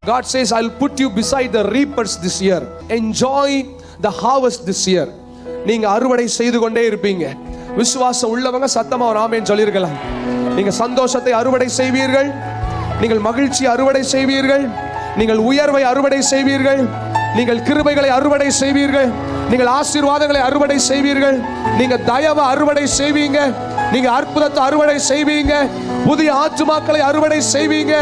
God says, I'll put you beside the reapers this year. Enjoy the harvest this year. நீங்க அறுவடை செய்து கொண்டே இருப்பீங்க. விசுவாசம் உள்ளவங்க சத்தமா ஒரு ஆமென் சொல்லிருக்கலாம். நீங்க சந்தோஷத்தை அறுவடை செய்வீர்கள், நீங்கள் மகிழ்ச்சி அறுவடை செய்வீர்கள், நீங்கள் உயர்வை அறுவடை செய்வீர்கள், நீங்கள் கிருபைகளை அறுவடை செய்வீர்கள், நீங்கள் ஆசீர்வாதங்களை அறுவடை செய்வீர்கள், நீங்க தயவை அறுவடை செய்வீங்க, நீங்க அற்புதத்தை அறுவடை செய்வீங்க, புதிய ஆத்துமாக்களை அறுவடை செய்வீங்க.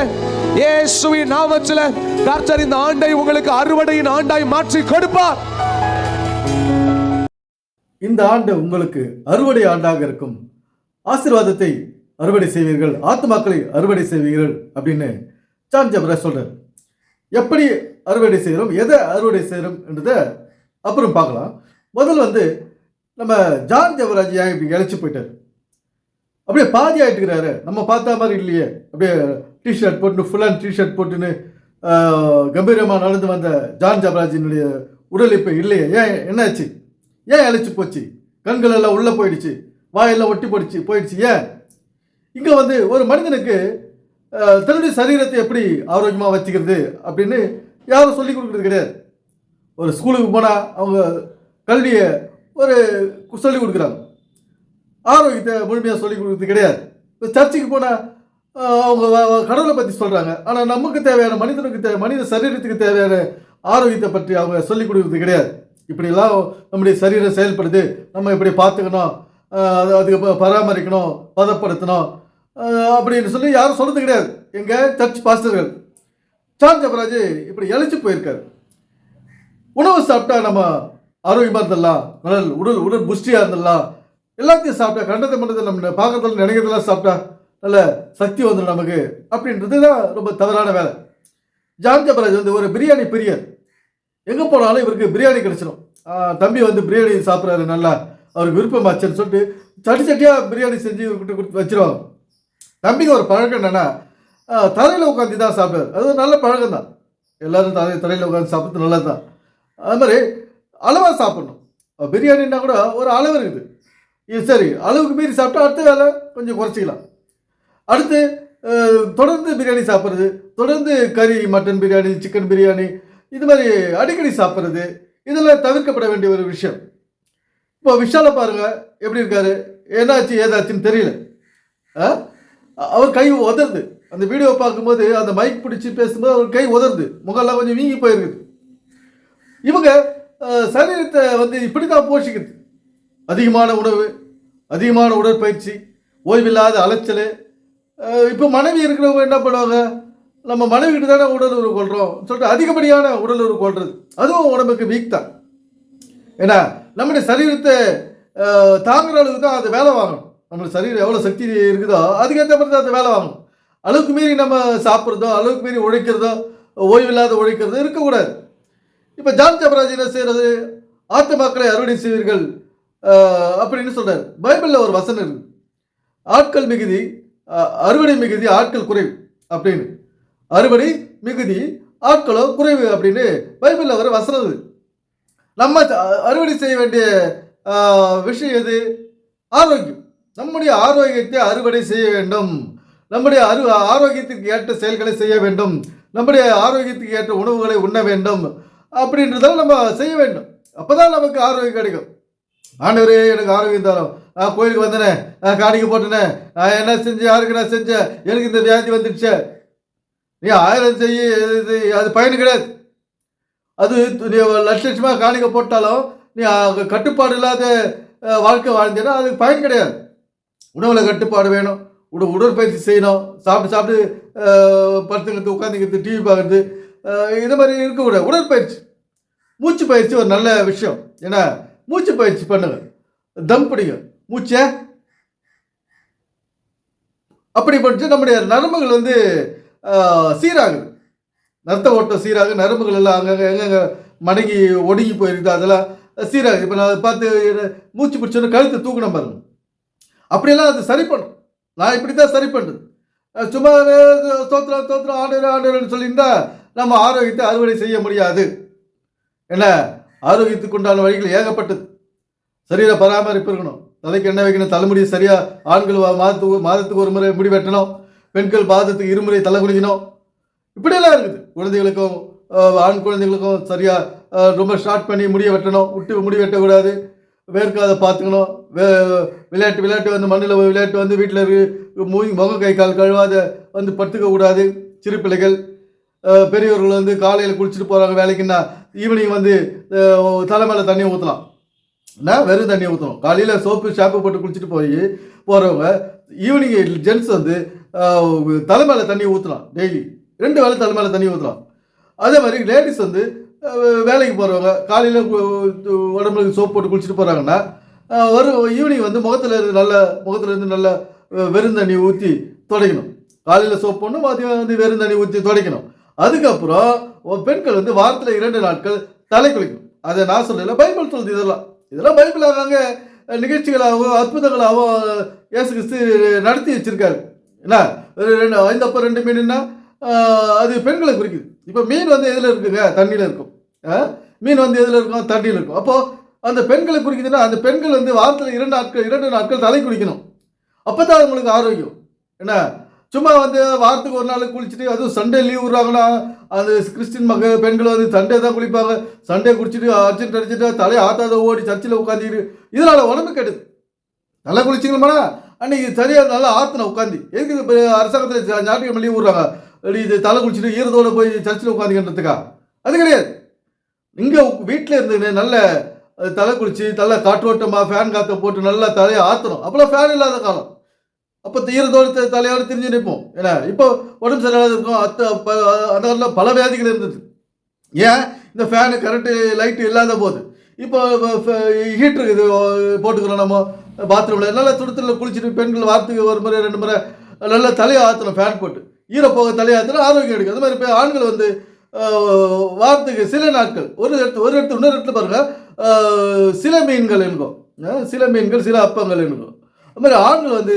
இயேசுவின் நாமத்தில் கர்த்தர் இந்த ஆண்டை உங்களுக்கு அறுவடையின் ஆண்டாய் மாற்றி கொடுப்பார். இந்த ஆண்டு உங்களுக்கு அறுவடை ஆண்டாக இருக்கும். ஆசீர்வாதத்தை அறுவடை செய்வீர்கள், ஆத்துமாக்களை அறுவடை செய்வீர்கள் அப்படின்னு ஜான் ஜெபராஜ் சொல்றார். எப்படி அறுவடை செய்கிறோம், எதை அறுவடை செய்கிறோம் என்றதை அப்புறம் பார்க்கலாம். முதல்ல நம்ம ஜான் ஜெபராஜ் ஏன் இப்படி இழைச்சி போயிட்டார், அப்படியே பாதி ஆகிட்டுக்கிறாரு. நம்ம பார்த்தா மாதிரி இல்லையே, அப்படியே டிஷர்ட் போட்டு ஃபுல்லாக டிஷர்ட் போட்டுன்னு கம்பீரமாக நடந்து வந்த ஜான் ஜெபராஜினுடைய உடல் இப்போ இல்லையே. ஏன் என்னாச்சு, ஏன் இழைச்சி போச்சு, கண்கள் எல்லாம் உள்ளே போயிடுச்சு, வாயெல்லாம் ஒட்டி போயிடுச்சு. ஏன் இங்கே ஒரு மனிதனுக்கு தன்னுடைய சரீரத்தை எப்படி ஆரோக்கியமாக வச்சுக்கிறது அப்படின்னு யாரும் சொல்லிக் கொடுக்குறது கிடையாது. ஒரு ஸ்கூலுக்கு போனால் அவங்க கல்வியை சொல்லிக் கொடுக்குறாங்க, ஆரோக்கியத்தை முழுமையாக சொல்லிக் கொடுக்குறது கிடையாது. இப்போ சர்ச்சுக்கு போனால் அவங்க கடவுளை பற்றி சொல்கிறாங்க, ஆனால் நமக்கு தேவையான மனித சரீரத்துக்கு தேவையான ஆரோக்கியத்தை பற்றி அவங்க சொல்லிக் கொடுக்குறது கிடையாது. இப்படிலாம் நம்முடைய சரீரம் செயல்படுது, நம்ம இப்படி பார்த்துக்கணும், அதுக்கு பராமரிக்கணும், பதப்படுத்தணும் அப்படின்னு சொல்லி யாரும் சொல்கிறது கிடையாது. எங்கள் சர்ச் பாஸ்டர்கள். ஜான் ஜெபராஜ் இப்படி இழைச்சி போயிருக்காரு. உணவு சாப்பிட்டா நம்ம ஆரோக்கியமாக இருந்துடலாம், உடல் புஷ்டியாக இருந்துடலாம், எல்லாத்தையும் சாப்பிட்டா கண்டதை மண்டதை நம்ம பார்க்கறதுல நினைக்கிறதெல்லாம் சாப்பிட்டா நல்ல சக்தி வந்துடும் நமக்கு அப்படின்றது தான் ரொம்ப தவறான வேலை. ஜான் ஜெபராஜ் ஒரு பிரியாணி பிரியர். எங்கே போனாலும் இவருக்கு பிரியாணி கிடச்சிடும். தம்பி பிரியாணி சாப்பிட்றாரு, நல்லா அவருக்கு விருப்பமாச்சுன்னு சொல்லிட்டு சட்டியாக பிரியாணி செஞ்சு இவர்கிட்ட கொடுத்து வச்சிருவாங்க. தம்பிக்கு ஒரு பழக்கம் என்னென்னா, தரையில் உட்காந்து தான் சாப்பிடுவார். அது ஒரு நல்ல பழக்கம் தான். எல்லோரும் தரையில் உட்காந்து சாப்பிட்றது நல்லது தான். அது மாதிரி அளவாக சாப்பிட்ணும். பிரியாணின்னா கூட ஒரு அளவு இருக்குது. இது சரி, அளவுக்கு மீறி சாப்பிட்டா அடுத்த வேலை கொஞ்சம் குறைச்சிக்கலாம். அடுத்து தொடர்ந்து பிரியாணி சாப்பிட்றது, தொடர்ந்து கறி, மட்டன் பிரியாணி, சிக்கன் பிரியாணி, இது மாதிரி அடிக்கடி சாப்பிட்றது, இதெல்லாம் தவிர்க்கப்பட வேண்டிய ஒரு விஷயம். இப்போ விஷாலை பாருங்கள் எப்படி இருக்காரு, என்னாச்சு ஏதாச்சுன்னு தெரியல. அவர் கை உதருது. அந்த வீடியோ பார்க்கும்போது அந்த மைக் பிடிச்சி பேசும்போது அவர் கை உதருது, முகம்லாம் கொஞ்சம் வீங்கி போயிருக்குது. இவங்க சரீரத்தை இப்படி தான் போஷிக்குது. அதிகமான உணவு, அதிகமான உடற்பயிற்சி, ஓய்வில்லாத அலைச்சல். இப்போ மனைவி இருக்கிறவங்க என்ன பண்ணுவாங்க, நம்ம மனைவிக்கிட்ட தானே உடல் உறவு கொள்கிறோம் சொல்லிட்டு அதிகப்படியான உடல் உறவு கொள்வது, அதுவும் உடம்புக்கு வீக் தான். ஏன்னா நம்முடைய சரீரத்தை தாங்குற அளவுக்கு தான் அது வேலை வாங்கணும். நம்மளுடைய சரீரம் எவ்வளோ சக்தி இருக்குதோ அதுக்கேற்ற மாதிரி தான் அது வேலை வாங்கணும். அளவுக்கு மீறி நம்ம சாப்பிட்றதோ, அளவுக்கு மீறி உழைக்கிறதோ, ஓய்வில்லாத உழைக்கிறதோ இருக்கக்கூடாது. இப்போ ஜான் ஜெபராஜ் என்ன செய்கிறது, ஆத்துமாக்களை அறுவடை செய்வீர்கள் அப்படின்னு சொல்கிறார். பைபிளில் ஒரு வசனம் இருக்குது, ஆட்கள் மிகுதி அறுவடை மிகுதி ஆட்கள் குறைவு அப்படின்னு. அறுவடை மிகுதி ஆட்களோ குறைவு அப்படின்னு பைபிளில் வர வசனம். நம்ம அறுவடை செய்ய வேண்டிய விஷயம் எது, ஆரோக்கியம். நம்முடைய ஆரோக்கியத்தை அறுவடை செய்ய வேண்டும். நம்முடைய ஆரோக்கியத்துக்கு ஏற்ற செயல்களை செய்ய வேண்டும். நம்முடைய ஆரோக்கியத்துக்கு ஏற்ற உணவுகளை உண்ண வேண்டும். அப்படின்றதால நம்ம செய்ய வேண்டும். அப்போ தான் நமக்கு ஆரோக்கியம் கிடைக்கும். ஆண்டவரே எனக்கு ஆரோக்கியம் தரும், நான் கோயிலுக்கு வந்தேனே, நான் காணிக்கை போட்டேனே, நான் என்ன செஞ்சேன், யாருக்கு நான் செஞ்சேன், எனக்கு இந்த வியாதி வந்துடுச்சு, நீ 1000 செய்ய, அது பயன் கிடையாது. அது நீ லட்சமாக காணிக்கை போட்டாலும் நீ கட்டுப்பாடு இல்லாத வாழ்க்கை வாழ்ந்தேன்னா அதுக்கு பயன் கிடையாது. உணவில் கட்டுப்பாடு வேணும், உடற்பயிற்சி செய்யணும், சாப்பிட்டு படுத்துக்கிறது, உட்காந்துக்கிறது, டிவி பார்க்குறது, இது மாதிரி இருக்கக்கூடாது. உடற்பயிற்சி, மூச்சு பயிற்சி ஒரு நல்ல விஷயம். ஏன்னா மூச்சு பயிற்சி பண்ணுங்க, தம் பிடிங்க, மூச்சை அப்படி படித்து நம்முடைய நரம்புகள் சீராகுது, ரத்த ஓட்டம் சீராக, நரம்புகள் எல்லாம் அங்கங்கே எங்கெங்கே மடங்கி ஒடுங்கி போயிருக்குது அதெல்லாம் சீராகுது. இப்போ நான் அதை பார்த்து மூச்சு பிடிச்சோன்னு கழுத்து தூக்கணும் பாருங்க, அப்படியெல்லாம் அது சரி பண்ணும். நான் இப்படி தான் சரி பண்ணுறது. சும்மா தோத்திரம் ஆண்டவர்னு சொல்லியிருந்தா நம்ம ஆரோக்கியத்தை அறுவடை செய்ய முடியாது. என்ன, ஆரோக்கியத்துக்கு உண்டான வழிகள் ஏகப்பட்டது. சரீர பராமரிப்பு இருக்கணும், தலைக்கு எண்ணெய் வைக்கணும், தலைமுடியை சரியாக ஆண்கள் மாதத்துக்கு ஒரு முறை முடி வெட்டணும், பெண்கள் பாதத்துக்கு 2 முறை தலை குளிக்கணும். இப்படியெல்லாம் இருக்குது. குழந்தைகளுக்கும் ஆண் குழந்தைகளுக்கும் சரியாக ரொம்ப ஷார்ட் பண்ணி முடிய வெட்டணும், முடி வெட்டக்கூடாது, வேர்க்காத பார்த்துக்கணும். விளையாட்டு வந்து மண்ணில் விளையாட்டு வந்து வீட்டில் முகம் கை கால் கழுவாத வந்து படுத்துக்க கூடாது. சிறு பிள்ளைகள் பெரியவர்கள் வந்து காலையில் குளிச்சுட்டு போகிறாங்க வேலைக்குன்னா ஈவினிங் வந்து தலை மேலே தண்ணி ஊற்றலாம், வெறும் தண்ணி ஊற்றணும். காலையில் சோப்பு ஷாம்பு போட்டு குளிச்சுட்டு போகிறவங்க ஈவினிங் ஜென்ட்ஸ் வந்து தலை மேலே தண்ணி ஊற்றலாம். டெய்லி 2 வேளை தலை மேலே தண்ணி ஊற்றலாம். அதே மாதிரி லேடிஸ் வந்து வேலைக்கு போகிறவங்க காலையில் உடம்புக்கு சோப்பு போட்டு குளிச்சுட்டு போகிறாங்கன்னா ஈவினிங் வந்து முகத்துலேருந்து நல்ல வெறும் தண்ணி ஊற்றி துடைக்கணும். காலையில் சோப்பு போடணும், மதியம் வந்து வெறும் தண்ணி ஊற்றி துடைக்கணும். அதுக்கப்புறம் பெண்கள் வந்து வாரத்தில் 2 நாட்கள் தலை குளிக்கணும். அதை நான் சொல்லல, பைபிள் சொல்லுது. இதெல்லாம் பைபிள் ஆகாங்க நிகழ்ச்சிகளாகவும் அற்புதங்களாகவும் இயேசு கிறிஸ்து நடத்தி வச்சிருக்காரு. என்ன 5 அப்பம் 2 மீன்னா அது பெண்களை குறிக்குது. இப்போ மீன் வந்து எதில் இருக்குங்க? தண்ணியில் இருக்கும். மீன் வந்து எதில் இருக்கும்? தண்ணியில் இருக்கும். அப்போது அந்த பெண்களை குறிக்குதுன்னா அந்த பெண்கள் வந்து வாரத்தில் 2 நாட்கள் தலை குளிக்கணும். அப்போ தான் அவங்களுக்கு ஆரோக்கியம். என்ன சும்மா வந்து வாரத்துக்கு 1 நாள் குளிச்சுட்டு, அதுவும் சண்டே லீவ் விட்றாங்கன்னா அந்த கிறிஸ்டின் பெண்கள் வந்து சண்டே தான் குளிப்பாங்க. சண்டே குளிச்சுட்டு அடிச்சுட்டு தலையை ஆத்தாத ஓடி சர்ச்சில் உட்காந்துட்டு இதனால் உடம்பு கெடுது. நல்லா குளிச்சிங்களா அன்றைக்கி சரியாக நல்லா ஆற்றுன உட்காந்து எதுக்கு அரசாங்கத்தில் ஞாயிற்றுக்கிழமை லீவ் விட்றாங்க? இது தலை குளிச்சுட்டு ஈரத்தோடு போய் சர்ச்சில் உட்காந்துக்கின்றதுக்கா? அது கிடையாது. இங்கே வீட்டில் இருந்து நல்ல தலை குளித்து நல்லா காற்றோட்டமாக ஃபேன் காற்றை போட்டு நல்லா தலையை ஆற்றணும். அப்போலாம் ஃபேன் இல்லாத காலம். அப்போ ஈரத்தோடு தலையோடு திரிஞ்சு நிற்போம். ஏன்னா இப்போ உடம்பு சரியாக இருக்கும். அந்த காலத்தில் பல வியாதிகள் இருந்தது. ஏன்? இந்த ஃபேனு கரண்ட்டு லைட்டு இல்லாத போது. இப்போ ஹீட்ரு இது போட்டுக்கிறோம். நம்ம பாத்ரூமில் நல்லா துடுத்தில் குளிச்சுட்டு பெண்கள் வாரத்துக்கு 1 முறை 2 முறை நல்லா தலையை ஆற்றணும். ஃபேன் போட்டு ஈரப்போக தலையை ஆற்றணும், ஆரோக்கியம் எடுக்கும். அது மாதிரி இப்போ ஆண்கள் வந்து வாரத்துக்கு சில நாட்கள் ஒரு இடத்துல இன்னொரு இடத்துல பாருங்கள் சில மீன்கள் இருக்கும், சில மீன்கள் சில அப்பங்கள் இருக்கும். அது மாதிரி ஆண்கள் வந்து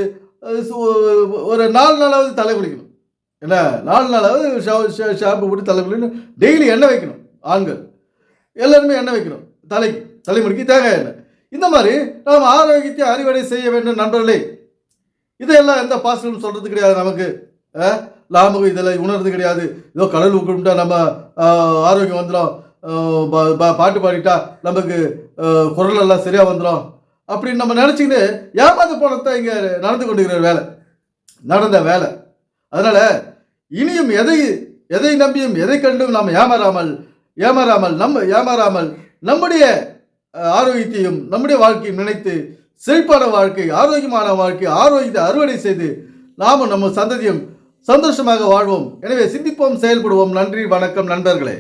ஒரு 4 நாளாவது தலை குளிக்கணும். என்ன 4 நாளாவது ஷாம்பு போட்டு தலை குளிக்கணும். டெய்லி எண்ணெய் வைக்கணும். ஆண்கள் எல்லாருமே எண்ணெய் வைக்கணும். தலைமுடிக்கு தேங்காய் எண்ணெய். இந்த மாதிரி நாம் ஆரோக்கியத்தை அறுவடை செய்ய வேண்டும் நண்பர்களே. இதையெல்லாம் எந்த பாஸ்டரும் சொல்கிறது கிடையாது. நமக்கு நாம இதெல்லாம் உணர்றது கிடையாது. ஏதோ கடல் கும்பிட்டா நம்ம ஆரோக்கியம் வந்துடும், பாட்டு பாடிட்டா நமக்கு குரல் எல்லாம் சரியாக வந்துடும் அப்படின்னு நம்ம நினச்சிக்கிட்டு ஏமாந்து போனதான் இங்கே நடந்து கொண்டிருக்கிற நடந்த வேலை. அதனால் இனியும் எதை நம்பியும் எதை கண்டும் நாம் ஏமாறாமல் நம்முடைய ஆரோக்கியத்தையும் நம்முடைய வாழ்க்கையும் நினைத்து செழிப்பான வாழ்க்கை, ஆரோக்கியமான வாழ்க்கை, ஆரோக்கியத்தை அறுவடை செய்து நாமும் நம்ம சந்ததியும் சந்தோஷமாக வாழ்வோம். எனவே சிந்திப்போம், செயல்படுவோம். நன்றி, வணக்கம் நண்பர்களே.